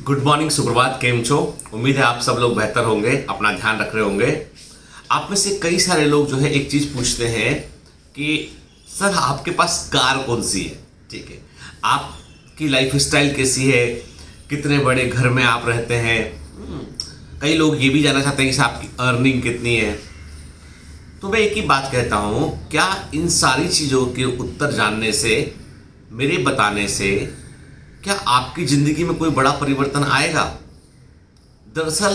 Good morning, सुप्रभात, केम छो। उम्मीद है आप सब लोग बेहतर होंगे, अपना ध्यान रख रहे होंगे। आप में से कई सारे लोग जो है एक चीज़ पूछते हैं कि सर आपके पास कार कौन सी है, ठीक है, आपकी लाइफ स्टाइल कैसी है, कितने बड़े घर में आप रहते हैं। कई लोग ये भी जानना चाहते हैं कि आपकी अर्निंग कितनी है। तो मैं एक ही बात कहता हूँ, क्या इन सारी चीज़ों के उत्तर जानने से, मेरे बताने से क्या आपकी ज़िंदगी में कोई बड़ा परिवर्तन आएगा? दरअसल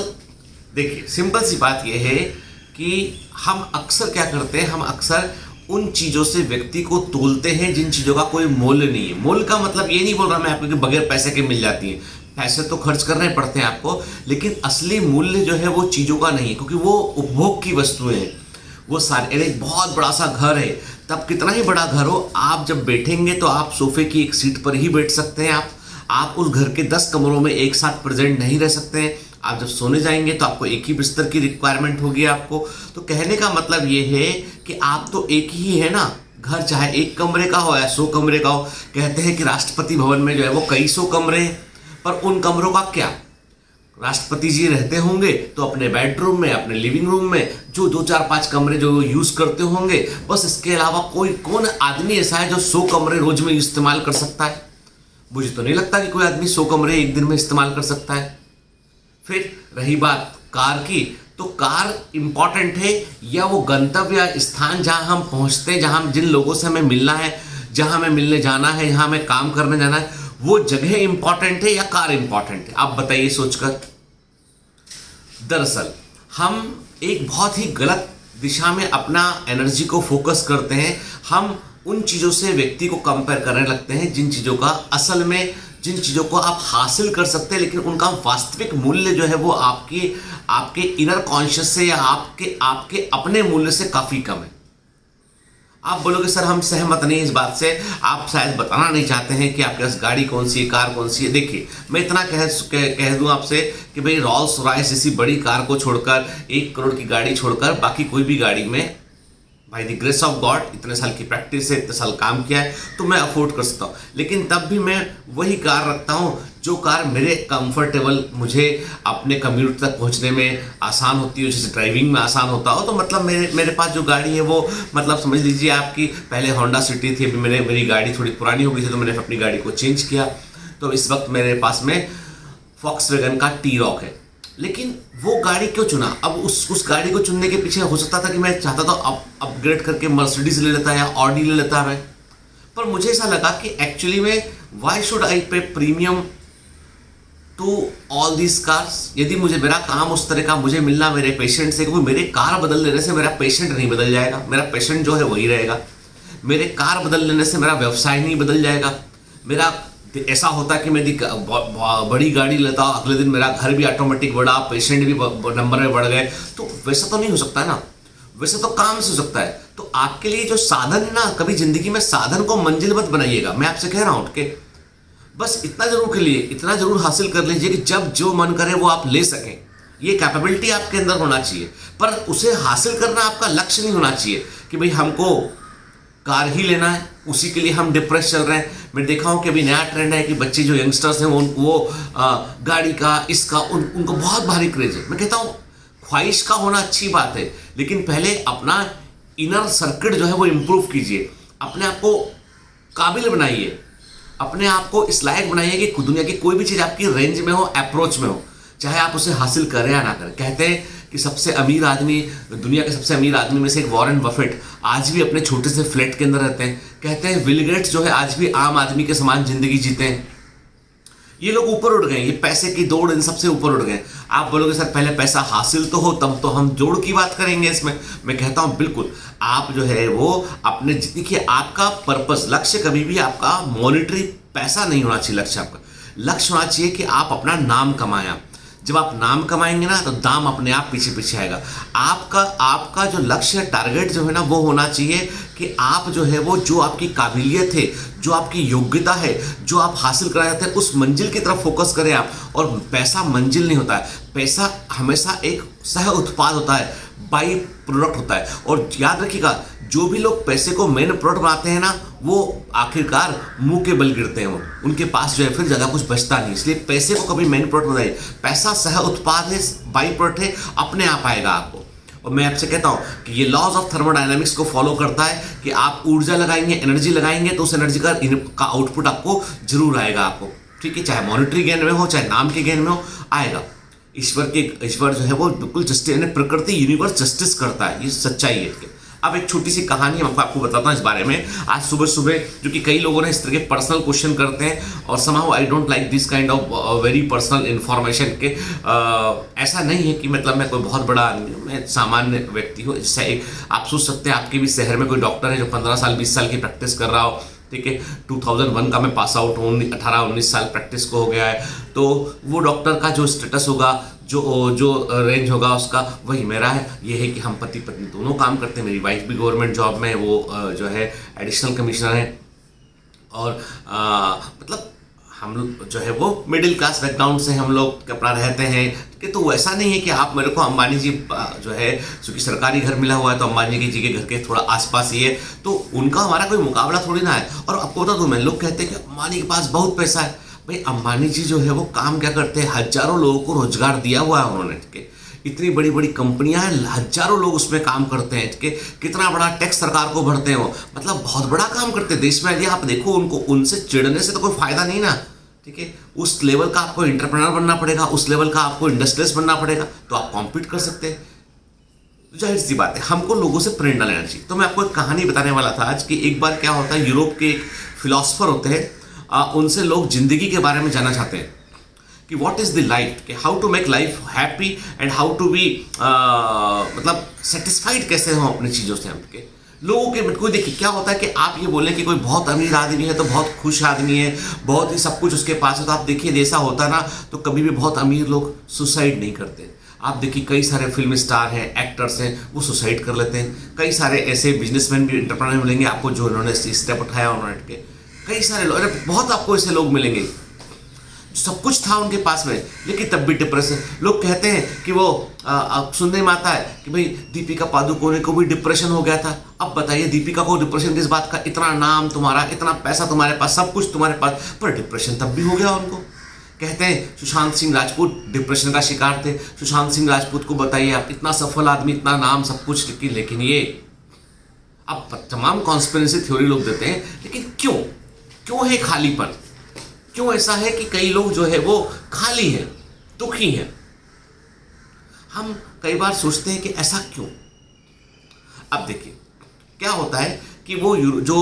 देखिए, सिंपल सी बात यह है कि हम अक्सर क्या करते हैं, हम अक्सर उन चीज़ों से व्यक्ति को तोलते हैं जिन चीज़ों का कोई मूल्य नहीं है। मूल्य का मतलब ये नहीं बोल रहा मैं आपको कि बगैर पैसे के मिल जाती हैं, पैसे तो खर्च करने पड़ते हैं आपको, लेकिन असली मूल्य जो है वो चीज़ों का नहीं है, क्योंकि वो उपभोग की वस्तुएं हैं। वो सारे, एक बहुत बड़ा सा घर है, तब कितना ही बड़ा घर हो, आप जब बैठेंगे तो आप सोफे की एक सीट पर ही बैठ सकते हैं। आप उस घर के 10 कमरों में एक साथ प्रेजेंट नहीं रह सकते हैं। आप जब सोने जाएंगे तो आपको एक ही बिस्तर की रिक्वायरमेंट होगी आपको। तो कहने का मतलब ये है कि आप तो एक ही है ना, घर चाहे एक कमरे का हो या 100 कमरे का हो। कहते हैं कि राष्ट्रपति भवन में जो है वो कई 100 कमरे हैं, पर उन कमरों का क्या, राष्ट्रपति जी रहते होंगे तो अपने बेडरूम में, अपने लिविंग रूम में जो 2 4 5 कमरे जो यूज करते होंगे, बस। इसके अलावा कौन आदमी ऐसा है जो 100 कमरे रोज में इस्तेमाल कर सकता है? मुझे तो नहीं लगता कि कोई आदमी 100 कमरे एक दिन में इस्तेमाल कर सकता है। फिर रही बात कार की, तो कार इंपॉर्टेंट है या वो गंतव्य स्थान जहां हम पहुंचते हैं, जहां जिन लोगों से हमें मिलना है, जहां हमें मिलने जाना है, जहां हमें काम करने जाना है, वो जगह इंपॉर्टेंट है या कार इंपॉर्टेंट है? आप बताइए सोचकर। दरअसल हम एक बहुत ही गलत दिशा में अपना एनर्जी को फोकस करते हैं। हम उन चीज़ों से व्यक्ति को कंपेयर करने लगते हैं जिन चीज़ों का असल में, जिन चीज़ों को आप हासिल कर सकते हैं, लेकिन उनका वास्तविक मूल्य जो है वो आपके इनर कॉन्शियस से या आपके अपने मूल्य से काफ़ी कम है। आप बोलोगे सर हम सहमत नहीं इस बात से, आप शायद बताना नहीं चाहते हैं कि आपके पास गाड़ी कौन सी है, कार कौन सी है। देखिए, मैं इतना कह दूं आपसे कि भाई रॉल्स रॉयस जैसी बड़ी कार को छोड़कर, 1 करोड़ की गाड़ी छोड़कर, बाकी कोई भी गाड़ी में, by the grace of God, इतने साल की प्रैक्टिस है, इतने साल काम किया है, तो मैं अफोर्ड कर सकता हूँ। लेकिन तब भी मैं वही कार रखता हूँ जो कार मेरे कंफर्टेबल, मुझे अपने कम्यूट तक पहुँचने में आसान होती है, जैसे ड्राइविंग में आसान होता हो। तो मतलब मेरे पास जो गाड़ी है वो, मतलब समझ लीजिए आपकी, पहले होंडा सिटी थी, अभी मेरी गाड़ी थोड़ी पुरानी हो गई थी तो मैंने अपनी गाड़ी को चेंज किया। तो इस वक्त मेरे पास में फॉक्सवैगन का टी-रॉक है। लेकिन वो गाड़ी क्यों चुना? अब उस गाड़ी को चुनने के पीछे हो सकता था कि मैं चाहता था अपग्रेड करके मर्सिडीज ले लेता या ऑडी ले लेता मैं, पर मुझे ऐसा लगा कि एक्चुअली में why should I pay premium to all these cars. यदि मेरा काम उस तरह का मुझे मिलना मेरे पेशेंट से, क्योंकि मेरे कार बदल लेने से मेरा पेशेंट नहीं बदल जाएगा, मेरा पेशेंट जो है वही रहेगा। मेरे कार बदल लेने से मेरा व्यवसाय नहीं बदल जाएगा। मेरा ऐसा होता कि मैं बड़ी गाड़ी लेता, अगले दिन मेरा घर भी ऑटोमेटिक बढ़ा, पेशेंट भी नंबर में बढ़ गए, तो वैसा तो नहीं हो सकता है ना। वैसे तो काम से हो सकता है। तो आपके लिए जो साधन है ना, कभी जिंदगी में साधन को मंजिल मत बनाइएगा। मैं आपसे कह रहा हूं कि बस इतना जरूर हासिल कर लीजिए कि जब जो मन करे वो आप ले सकें। ये कैपेबिलिटी आपके अंदर होना चाहिए, पर उसे हासिल करना आपका लक्ष्य नहीं होना चाहिए कि भाई हमको कार ही लेना है, उसी के लिए हम डिप्रेस चल रहे हैं। मैं देखा हूँ कि अभी नया ट्रेंड है कि बच्चे जो यंगस्टर्स हैं वो गाड़ी का, इसका, उनको बहुत भारी क्रेज है। मैं कहता हूँ ख्वाहिश का होना अच्छी बात है, लेकिन पहले अपना इनर सर्किट जो है वो इम्प्रूव कीजिए। अपने आप को काबिल बनाइए, अपने आप को इस लायक बनाइए कि दुनिया की कोई भी चीज़ आपकी रेंज में हो, अप्रोच में हो, चाहे आप उसे हासिल करें या ना करें। कहते हैं कि सबसे अमीर आदमी, दुनिया के सबसे अमीर आदमी में से एक वॉरेन बफेट, आज भी अपने छोटे से फ्लैट के अंदर रहते हैं। कहते हैं बिल गेट्स जो है आज भी आम आदमी के समान जिंदगी जीते हैं। ये लोग ऊपर उठ गए, ये पैसे की दौड़ इन सबसे ऊपर उठ गए। आप बोलोगे सर पहले पैसा हासिल तो हो तब तो हम जोड़ की बात करेंगे इसमें। मैं कहता हूं बिल्कुल, आप जो है वो अपने, देखिए आपका पर्पस, लक्ष्य कभी भी आपका मॉनिटरी पैसा नहीं होना चाहिए। लक्ष्य होना चाहिए कि आप अपना नाम कमाएं। जब आप नाम कमाएंगे ना तो दाम अपने आप पीछे पीछे आएगा। आपका जो लक्ष्य, टारगेट जो है ना, वो होना चाहिए कि आप जो है वो, जो आपकी काबिलियत है, जो आपकी योग्यता है, जो आप हासिल करना चाहते हैं, उस मंजिल की तरफ फोकस करें आप। और पैसा मंजिल नहीं होता है, पैसा हमेशा एक सह उत्पाद होता है। बाई प्रोडक्ट होता है। और याद रखिएगा, जो भी लोग पैसे को मेन प्रोडक्ट बनाते हैं ना, वो आखिरकार मुंह के बल गिरते हैं, उनके पास जो है फिर ज़्यादा कुछ बचता नहीं। इसलिए पैसे को कभी मेन प्रोडक्ट बनाइए। पैसा सह उत्पाद है, बाई प्रोडक्ट है, अपने आप आएगा आपको। और मैं आपसे कहता हूँ कि ये लॉज ऑफ थर्मोडायनामिक्स को फॉलो करता है कि आप ऊर्जा लगाएंगे, एनर्जी लगाएंगे, तो उस एनर्जी का आउटपुट आपको जरूर आएगा आपको, ठीक है। चाहे मॉनेटरी गेन में हो, चाहे नाम के गेन में हो, आएगा। ईश्वर जो है वो बिल्कुल जस्टिस, प्रकृति यूनिवर्स जस्टिस करता है, ये सच्चाई है। अब एक छोटी सी कहानी मैं आपको बताता हूँ इस बारे में। आज सुबह सुबह, जो कि कई लोगों ने इस तरह के पर्सनल क्वेश्चन करते हैं, और somehow I don't like this kind of very personal information के। ऐसा नहीं है कि मतलब मैं कोई बहुत बड़ा, मैं सामान्य व्यक्ति हूँ। जैसे आप सोच सकते हैं, आपके भी शहर में कोई डॉक्टर है जो 15 साल 20 साल की प्रैक्टिस कर रहा हो, ठीक है। 2001 का मैं पास आउट हूँ, 18-19 साल प्रैक्टिस को हो गया है, तो वो डॉक्टर का जो स्टेटस होगा, जो रेंज होगा उसका, वही मेरा है। ये है कि हम पति पत्नी दोनों काम करते हैं। मेरी वाइफ भी गवर्नमेंट जॉब में, वो जो है एडिशनल कमिश्नर है। और मतलब हम लोग जो है वो मिडिल क्लास बैकग्राउंड से हम लोग अपना रहते हैं, ठीक है। तो वैसा नहीं है कि आप मेरे को अंबानी जी जो है, क्योंकि सरकारी घर मिला हुआ है, तो अंबानी जी के घर के थोड़ा आसपास ही है, तो उनका हमारा कोई मुकाबला थोड़ी ना है। और आपको बता दूं मैं, लोग कहते हैं कि अंबानी के पास बहुत पैसा है। भाई अंबानी जी जो है वो काम क्या करते हैं, हजारों लोगों को रोजगार दिया हुआ है उन्होंने, ठीक है। इतनी बड़ी बड़ी कंपनियां हैं, हजारों लोग उसमें काम करते हैं, ठीक है। कितना बड़ा टैक्स सरकार को भरते हैं वो, मतलब बहुत बड़ा काम करते हैं देश में। यदि आप देखो उनको, उनसे चिढ़ने से तो कोई फायदा नहीं ना, ठीक है। उस लेवल का आपको एंटरप्रेन्योर बनना पड़ेगा, उस लेवल का आपको इंडस्ट्रियलिस्ट बनना पड़ेगा, तो आप कॉम्पीट कर सकते हैं। जाहिर सी बात है, हमको लोगों से प्रेरणा लेना चाहिए। तो मैं आपको एक कहानी बताने वाला था आज कि एक बार क्या होता है, यूरोप के एक फिलोसफर होते हैं, उनसे लोग जिंदगी के बारे में जानना चाहते हैं कि व्हाट इज द लाइफ, कि how to make life happy and how to be मतलब सेटिस्फाइड कैसे हो अपनी चीज़ों से। हमके लोगों के कोई देखिए क्या होता है कि आप ये बोलें कि कोई बहुत अमीर आदमी है तो बहुत खुश आदमी है, बहुत ही सब कुछ उसके पास है, तो आप देखिए जैसा होता ना, तो कभी भी बहुत अमीर लोग सुसाइड नहीं करते। आप देखिए कई सारे फिल्म स्टार हैं, एक्टर्स हैं, वो सुसाइड कर लेते हैं। कई सारे ऐसे बिजनेसमैन भी, एंटरप्रेन्योर मिलेंगे आपको जो उन्होंने स्टेप उठाया उन्होंने, कई सारे लोग, अरे बहुत आपको ऐसे लोग मिलेंगे, सब कुछ था उनके पास में, लेकिन तब भी डिप्रेशन। लोग कहते हैं कि वो सुनने में आता है कि भाई दीपिका पादुकोणे को भी डिप्रेशन हो गया था। अब बताइए दीपिका को डिप्रेशन किस बात का, इतना नाम तुम्हारा, इतना पैसा तुम्हारे पास, सब कुछ तुम्हारे पास, पर डिप्रेशन तब भी हो गया उनको। कहते हैं सुशांत सिंह राजपूत डिप्रेशन का शिकार थे। सुशांत सिंह राजपूत को बताइए आप, इतना सफल आदमी, इतना नाम, सब कुछ, लेकिन ये अब तमाम कॉन्स्पिरेसी थ्योरी लोग देते हैं। लेकिन क्यों है खालीपन, क्यों ऐसा है कि कई लोग जो है वो खाली हैं, दुखी हैं। हम कई बार सोचते हैं कि ऐसा क्यों। अब देखिए क्या होता है कि वो जो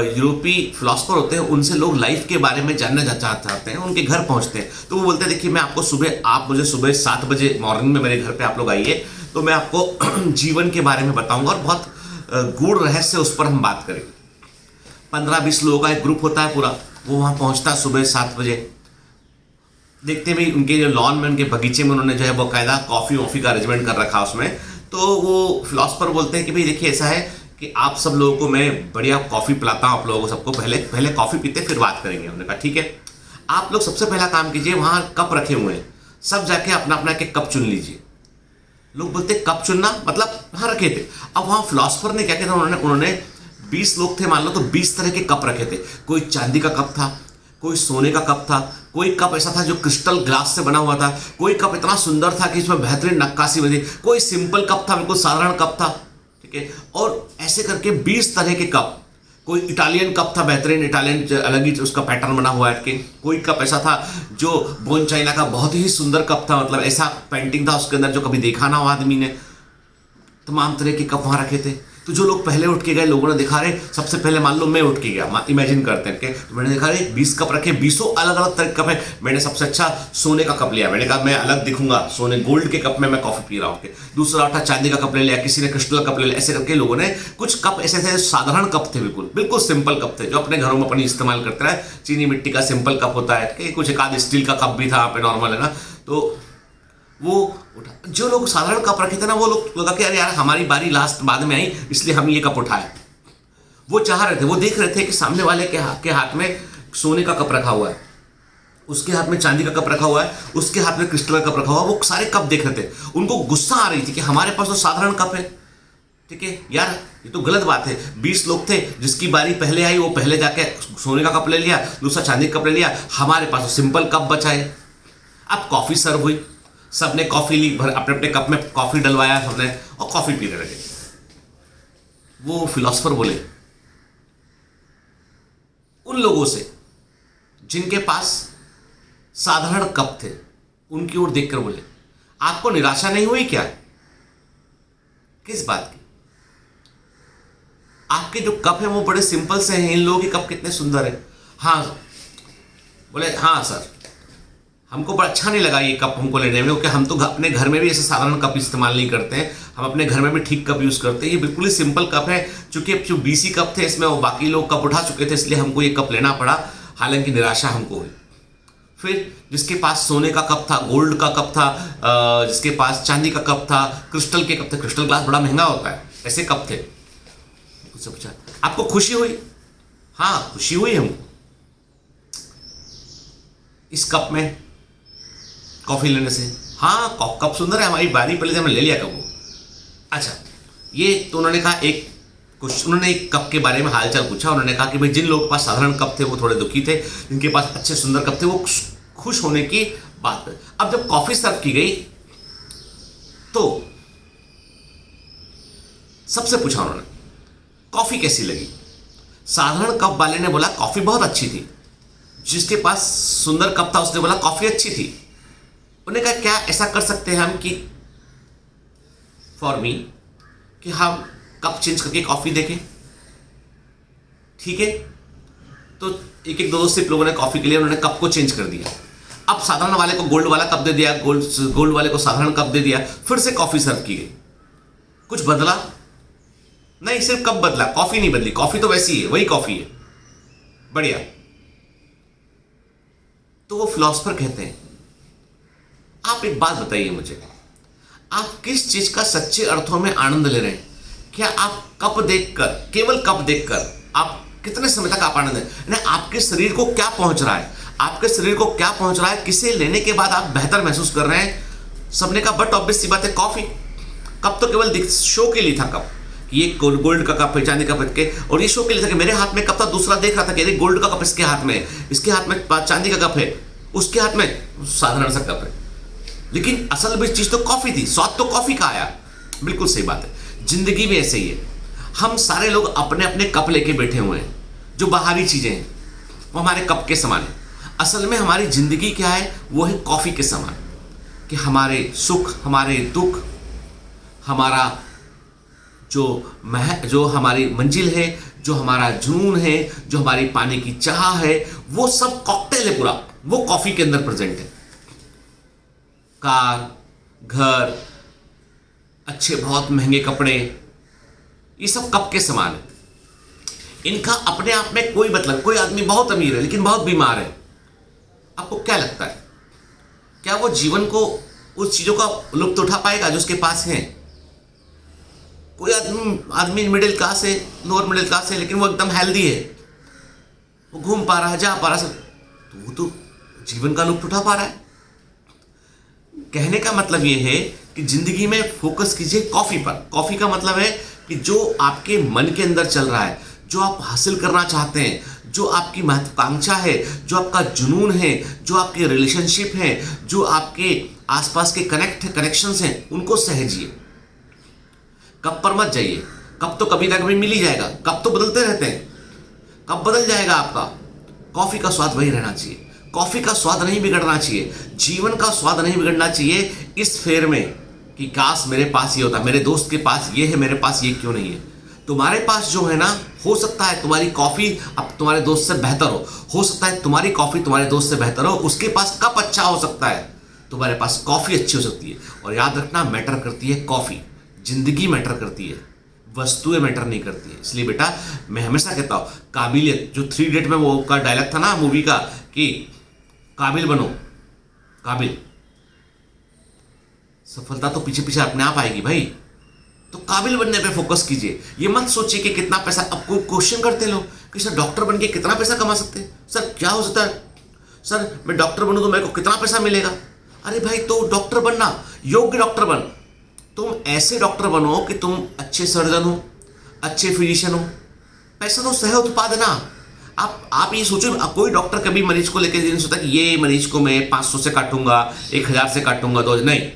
यूरोपीय फिलोसफर होते हैं, उनसे लोग लाइफ के बारे में जानना चाहते हैं, उनके घर पहुंचते हैं, तो वो बोलते हैं देखिए मैं आपको आप मुझे सुबह 7 बजे मॉर्निंग में मेरे घर पे आप लोग आइए, तो मैं आपको जीवन के बारे में बताऊंगा, और बहुत गूढ़ रहस्य उस पर हम बात करेंगे। 15-20 लोगों का एक ग्रुप होता है पूरा, वो वहाँ पहुँचता है सुबह 7 बजे। देखते भाई उनके जो लॉन में, उनके बगीचे में उन्होंने जो है बाकायदा कॉफ़ी वॉफ़ी का अरेंजमेंट कर रखा उसमें। तो वो फिलोसफर बोलते हैं कि भाई देखिए ऐसा है कि आप सब लोगों को मैं बढ़िया कॉफ़ी पिलाता हूँ, आप लोगों को सबको पहले कॉफ़ी पीते फिर बात करेंगे। उन्होंने कहा ठीक है, आप लोग सबसे पहला काम कीजिए, वहाँ कप रखे हुए हैं, सब जाके अपना अपना एक कप चुन लीजिए। लोग बोलते कप चुनना मतलब, हाँ रखे थे। अब वहाँ फिलोसफर ने क्या किया था, उन्होंने 20 लोग थे मान लो, तो 20 तरह के कप रखे थे। कोई चांदी का कप था, कोई सोने का कप था, कोई कप ऐसा था जो क्रिस्टल ग्लास से बना हुआ था, कोई कप इतना सुंदर था कि इसमें बेहतरीन नक्काशी बनी, कोई सिंपल कप था, बिल्कुल साधारण कप था, ठीक है। और ऐसे करके 20 तरह के कप। कोई इटालियन कप था, बेहतरीन इटालियन, अलग ही उसका पैटर्न बना हुआ है। कोई कप ऐसा था जो बोन चाइना का बहुत ही सुंदर कप था, मतलब ऐसा पेंटिंग था उसके अंदर जो कभी देखा ना हो आदमी ने। तमाम तरह के कप वहाँ रखे थे। तो जो लोग पहले उठ के गए, लोगों ने देखा रहे, सबसे पहले मान लो मैं उठ के गया, इमेजिन करते हैं कि तो मैंने देखा रहे 20 कप रखे, 20 अलग अलग तरह के कप है। मैंने सबसे अच्छा सोने का कप लिया, मैंने कहा मैं अलग दिखूंगा, सोने गोल्ड के कप में मैं कॉफी पी रहा हूँ। दूसरा उठा चांदी का कप ले लिया, किसी ने क्रिस्टल कप ले लिया। ऐसे करके लोगों ने, कुछ कप ऐसे थे साधारण कप थे, बिल्कुल बिल्कुल सिंपल कप थे, जो अपने घरों में अपनी इस्तेमाल करते रहे। चीनी मिट्टी का सिंपल कप होता है, कुछ एक आध स्टील का कप भी था पे नॉर्मल है ना। तो वो उठा, जो लोग साधारण कप रखे थे ना, वो लोग लगा कि अरे यार हमारी बारी लास्ट बाद में आई, इसलिए हम ये कप उठाए। वो चाह रहे थे, वो देख रहे थे कि सामने वाले के हाथ में सोने का कप रखा हुआ है, उसके हाथ में चांदी का कप रखा हुआ है, उसके हाथ में क्रिस्टल का कप रखा हुआ है। वो सारे कप देख रहे थे, उनको गुस्सा आ रही थी कि हमारे पास तो साधारण कप है। ठीक है यार, ये तो गलत बात है। 20 लोग थे, जिसकी बारी पहले आई वो पहले जाके सोने का कप ले लिया, दूसरा चांदी का कप ले लिया, हमारे पास तो सिंपल कप बचा है। अब कॉफी सर्व हुई, सबने कॉफी ली, अपने अपने कप में कॉफी डलवाया सबने और कॉफी पीने लगे। वो फिलोसफर बोले उन लोगों से जिनके पास साधारण कप थे, उनकी ओर देखकर बोले, आपको निराशा नहीं हुई क्या? किस बात की? आपके जो कप है वो बड़े सिंपल से हैं, इन लोगों के कप कितने सुंदर है। हाँ बोले, हाँ सर, हमको बड़ा अच्छा नहीं लगा ये कप हमको लेने में, क्योंकि हम तो अपने घर में भी ऐसे साधारण कप इस्तेमाल नहीं करते हैं, हम अपने घर में भी ठीक कप यूज़ करते हैं। ये बिल्कुल ही सिंपल कप है, चूंकि जो BC कप थे इसमें वो बाकी लोग कप उठा चुके थे, इसलिए हमको ये कप लेना पड़ा। हालांकि निराशा हमको हुई। फिर जिसके पास सोने का कप था, गोल्ड का कप था, जिसके पास चांदी का कप था, क्रिस्टल के कप थे, क्रिस्टल ग्लास बड़ा महंगा होता है, ऐसे कप थे, उससे पूछा आपको खुशी हुई? हाँ खुशी हुई हमको इस कप में कॉफी लेने से। हाँ कप सुंदर है, हमारी बारी पहले से हमने ले लिया कप वो। अच्छा, ये तो उन्होंने कहा एक कुछ, उन्होंने एक कप के बारे में हालचाल पूछा। उन्होंने कहा कि भाई जिन लोगों के पास साधारण कप थे वो थोड़े दुखी थे, जिनके पास अच्छे सुंदर कप थे वो खुश होने की बात है। अब जब कॉफी सर्व की गई तो सबसे पूछा उन्होंने कॉफी कैसी लगी। साधारण कप वाले ने बोला कॉफी बहुत अच्छी थी, जिसके पास सुंदर कप था उसने बोला कॉफी अच्छी थी। उन्होंने कहा क्या ऐसा कर सकते हैं हम कि फॉर मी कि हम कप चेंज करके कॉफी देखें? ठीक है, तो एक एक दो सिप लोगों ने कॉफी के लिए उन्होंने कप को चेंज कर दिया। अब साधारण वाले को गोल्ड वाला कप दे दिया, गोल्ड वाले को साधारण कप दे दिया, फिर से कॉफी सर्व की गई। कुछ बदला नहीं, सिर्फ कप बदला, कॉफी नहीं बदली। कॉफी तो वैसी है, वही कॉफी है, बढ़िया। तो वो फिलोसफर कहते हैं आप एक बात बताइए मुझे, आप किस चीज का सच्चे अर्थों में आनंद ले रहे हैं? क्या आप कप देखकर, केवल कप देखकर आप कितने समय तक आप आनंद है? आपके शरीर को क्या पहुंच रहा है, आपके शरीर को क्या पहुंच रहा है, किसे लेने के बाद आप बेहतर महसूस कर रहे हैं? सबने कहा बट ऑब्वियस सी बात है कॉफी। कप तो केवल शो के लिए था, कप ये गोल्ड का कप है, चांदी का कप के, और ये शो के लिए था कि मेरे हाथ में कप था, दूसरा देख रहा था कि अरे गोल्ड का कप इसके हाथ में, इसके हाथ में चांदी का कप है, उसके हाथ में साधारण सा कप है। लेकिन असल में चीज तो कॉफी थी, स्वाद तो कॉफी का आया। बिल्कुल सही बात है, जिंदगी में ऐसे ही है। हम सारे लोग अपने अपने कप लेके बैठे हुए हैं, जो बाहरी चीजें हैं वो हमारे कप के समान है। असल में हमारी जिंदगी क्या है, वो है कॉफी के समान, कि हमारे सुख, हमारे दुख, हमारा जो हमारी मंजिल है, जो हमारा जुनून है, जो हमारी पाने की चाह है, वो सब कॉकटेल है पूरा, वो कॉफी के अंदर प्रेजेंट है। कार, घर, अच्छे बहुत महंगे कपड़े, ये सब कप के समान है। इनका अपने आप में कोई मतलब, कोई आदमी बहुत अमीर है लेकिन बहुत बीमार है, आपको क्या लगता है क्या वो जीवन को, उस चीजों का लुत्फ उठा पाएगा जो उसके पास है? कोई आदमी मिडिल क्लास है, लोअर मिडिल क्लास है, लेकिन वो एकदम हेल्दी है, वो घूम पा रहा है, जा पा रहा है, तो वो तो जीवन का लुत्फ उठा पा रहा है। कहने का मतलब ये है कि जिंदगी में फोकस कीजिए कॉफी पर। कॉफी का मतलब है कि जो आपके मन के अंदर चल रहा है, जो आप हासिल करना चाहते हैं, जो आपकी महत्वाकांक्षा है, जो आपका जुनून है, जो आपके रिलेशनशिप हैं, जो आपके आसपास के कनेक्शंस हैं, उनको सहेजिए। कप पर मत जाइए, कप तो कभी ना कभी मिल ही जाएगा, कप तो बदलते रहते हैं, कप बदल जाएगा आपका। कॉफी का स्वाद वही रहना चाहिए, कॉफी का स्वाद नहीं बिगड़ना चाहिए, जीवन का स्वाद नहीं बिगड़ना चाहिए इस फेर में कि काश मेरे पास ये होता, मेरे दोस्त के पास ये है, मेरे पास ये क्यों नहीं है। तुम्हारे पास जो है ना, हो सकता है तुम्हारी कॉफी अब तुम्हारे दोस्त से बेहतर हो सकता है तुम्हारी कॉफी तुम्हारे दोस्त से बेहतर हो, उसके पास कप अच्छा हो सकता है, तुम्हारे पास कॉफी अच्छी हो सकती है। और याद रखना, मैटर करती है कॉफी, जिंदगी मैटर करती है, वस्तुएं मैटर नहीं करती है। इसलिए बेटा मैं हमेशा कहता हूँ, काबिलियत, जो 3 इडियट में वो का डायलॉग था ना मूवी का, कि काबिल बनो, काबिल, सफलता तो पीछे पीछे अपने आप आएगी भाई, तो काबिल बनने पे फोकस कीजिए। ये मत सोचिए कि कितना पैसा, अब कोई क्वेश्चन करते हैं लोग कि सर डॉक्टर बन के कितना पैसा कमा सकते हैं, सर क्या हो सकता है, सर मैं डॉक्टर बनूं तो मेरे को कितना पैसा मिलेगा? अरे भाई, तो डॉक्टर बनना, योग्य डॉक्टर बन। तुम ऐसे डॉक्टर बनो कि तुम अच्छे सर्जन हो, अच्छे फिजिशियन हो। पैसा तो सह उत्पाद है ना। आप ये सोचो, कोई डॉक्टर कभी मरीज को लेकर नहीं सोचता कि ये मरीज को मैं 500 से काटूंगा, 1000 से काटूंगा, तो नहीं।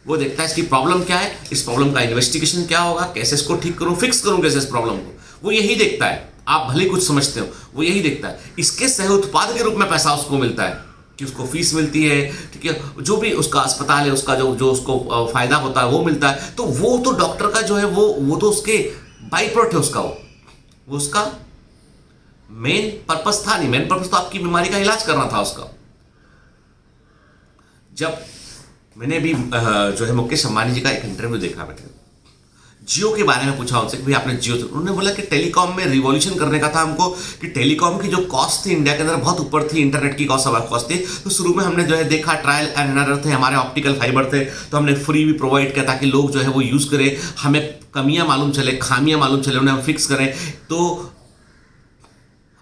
वो देखता है इसकी प्रॉब्लम क्या है, इस प्रॉब्लम का इन्वेस्टिगेशन क्या होगा, कैसे इसको ठीक करूं, फिक्स करूं कैसे इस प्रॉब्लम को। वो यही देखता है। आप भले कुछ समझते हो, वो यही देखता है। इसके सह उत्पाद के रूप में पैसा उसको मिलता है कि उसको फीस मिलती है, ठीक है, जो भी उसका अस्पताल है उसका जो उसको फायदा होता है वो मिलता है। तो वो तो डॉक्टर का जो है वो तो उसके बाई प्रोडक्ट है उसका, वो उसका मेन पर्पस था नहीं। मेन पर्पस तो आपकी बीमारी का इलाज करना था उसका। जब मैंने भी जो है मुकेश अंबानी जी का एक इंटरव्यू देखा, मैंने जियो के बारे में पूछा उनसे कि भाई आपने जियो, उन्होंने बोला कि टेलीकॉम में रिवॉल्यूशन करने का था हमको, कि टेलीकॉम की जो कॉस्ट थी इंडिया के अंदर बहुत ऊपर थी, इंटरनेट की कॉस्ट थी। तो शुरू में हमने जो है देखा, ट्रायल एंड एरर थे, हमारे ऑप्टिकल फाइबर थे, तो हमने फ्री भी प्रोवाइड किया ताकि लोग जो है वो यूज़ करें, हमें कमियां मालूम चले, खामियां मालूम चले, उन्हें हम फिक्स करें। तो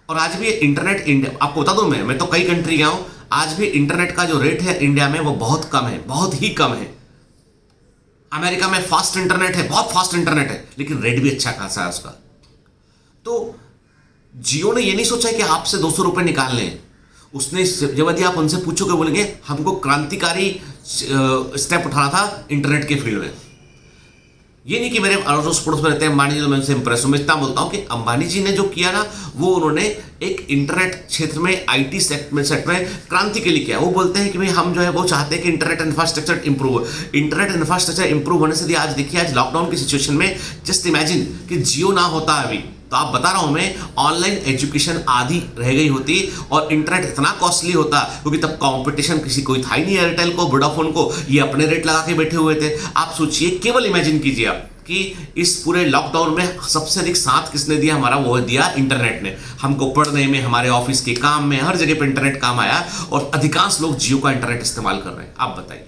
और आज भी इंटरनेट इंडिया, आपको बता दूं मैं तो कई कंट्री गया हूं, आज भी इंटरनेट का जो रेट है इंडिया में वो बहुत कम है, बहुत ही कम है। अमेरिका में फास्ट इंटरनेट है, बहुत फास्ट इंटरनेट है, लेकिन रेट भी अच्छा खासा है उसका। तो जियो ने ये नहीं सोचा है कि आपसे 200 रुपए निकाल लें। उसने जब यदि आप उनसे पूछोगे, बोलेंगे हमको क्रांतिकारी स्टेप उठाना था इंटरनेट के फील्ड में। ये नहीं कि मेरे अड़ोस पड़ोस में रहते हैं अंबानी जी तो मैं उनसे इंप्रेस हूं। मैं इतना बोलता हूं कि अंबानी जी ने जो किया ना, वो उन्होंने एक इंटरनेट क्षेत्र में, आईटी सेक्टर में क्रांति के लिए किया। वो बोलते हैं कि भाई हम जो है वो चाहते हैं कि इंटरनेट इंफ्रास्ट्रक्चर इंप्रूव हो। इंटरनेट इंफ्रास्ट्रक्चर इंप्रूव होने से आज देखिए, आज लॉकडाउन की सिचुएशन में जस्ट इमेजिन कि जियो ना होता अभी, तो आप बता रहा हूं मैं, ऑनलाइन एजुकेशन आधी रह गई होती और इंटरनेट इतना कॉस्टली होता, क्योंकि तब कंपटीशन किसी कोई था ही नहीं, एयरटेल को, वोडाफोन को, ये अपने रेट लगा के बैठे हुए थे। आप सोचिए, केवल इमेजिन कीजिए आप कि इस पूरे लॉकडाउन में सबसे अधिक साथ किसने दिया हमारा, वो दिया इंटरनेट ने। हमको पढ़ने में, हमारे ऑफिस के काम में, हर जगह पर इंटरनेट काम आया और अधिकांश लोग जियो का इंटरनेट इस्तेमाल कर रहे हैं। आप बताइए।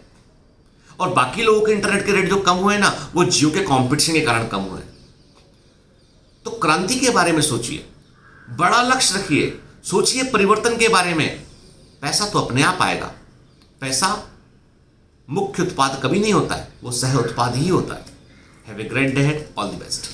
और बाकी लोगों के इंटरनेट के रेट जो कम हुए ना, वो जियो के कॉम्पिटिशन के कारण कम हुए। तो क्रांति के बारे में सोचिए, बड़ा लक्ष्य रखिए, सोचिए परिवर्तन के बारे में। पैसा तो अपने आप आएगा। पैसा मुख्य उत्पाद कभी नहीं होता है, वो सह उत्पाद ही होता है। Have a great day, all the best.